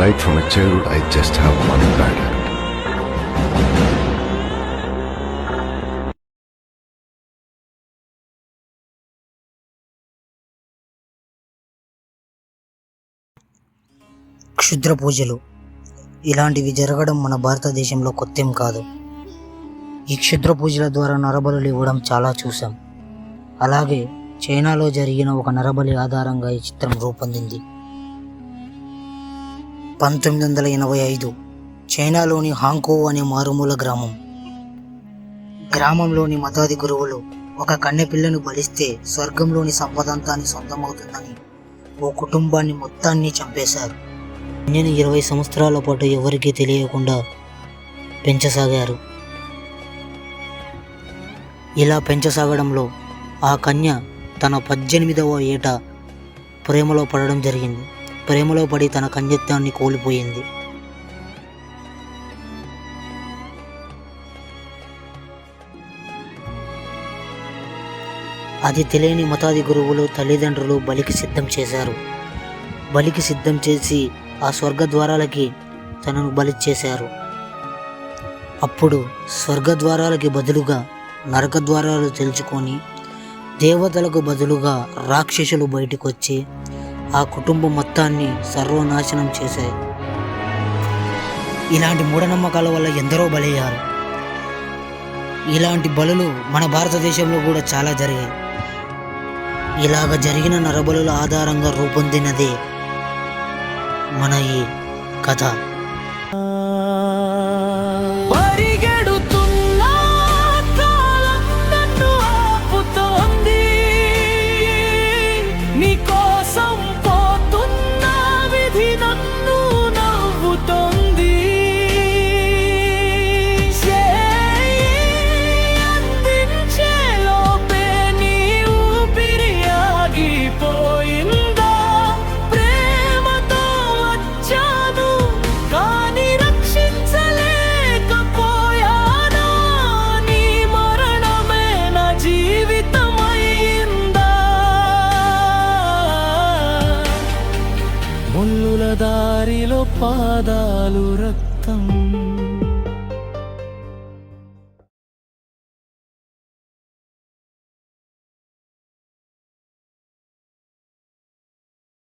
Right from my childhood, I just have one bad habit. క్షుద్ర పూజలు ఇలాంటివి జరగడం మన భారతదేశంలో కొత్తేం కాదు. ఈ క్షుద్ర పూజల ద్వారా నరబలులు ఇవ్వడం చాలా చూసాం. అలాగే చైనాలో జరిగిన ఒక నరబలి ఆధారంగా ఈ చిత్రం రూపొందింది. 1985 చైనాలోని హాంగ్కో అనే మారుమూల గ్రామంలోని మతాది గురువులు ఒక కన్నెపిల్లను బలిస్తే స్వర్గంలోని సంపదంతాన్ని సొంతమవుతుందని ఓ కుటుంబాన్ని మొత్తాన్ని చంపేశారు. కన్యను 20 సంవత్సరాల పాటు ఎవరికీ తెలియకుండా పెంచసాగారు. ఇలా పెంచసాగడంలో ఆ కన్య తన 18వ ఏట ప్రేమలో పడడం జరిగింది. ప్రేమలో పడి తన కన్యత్వాన్ని కోల్పోయింది. అది తెలియని మతాది గురువులు తల్లిదండ్రులు బలికి సిద్ధం చేశారు. బలికి సిద్ధం చేసి ఆ స్వర్గ ద్వారాలకి తనను బలిచ్చేశారు. అప్పుడు స్వర్గ ద్వారాలకి బదులుగా నరక ద్వారాలు తెరుచుకొని దేవతలకు బదులుగా రాక్షసులు బయటకు వచ్చి ఆ కుటుంబం మొత్తాన్ని సర్వనాశనం చేశాయి. ఇలాంటి మూఢనమ్మకాల వల్ల ఎందరో బలయ్యారు. ఇలాంటి బలులు మన భారతదేశంలో కూడా చాలా జరిగాయి. ఇలాగ జరిగిన నరబలుల ఆధారంగా రూపొందినదే మన ఈ కథ. ముల్లుల దారిలో పాదాలు రక్తం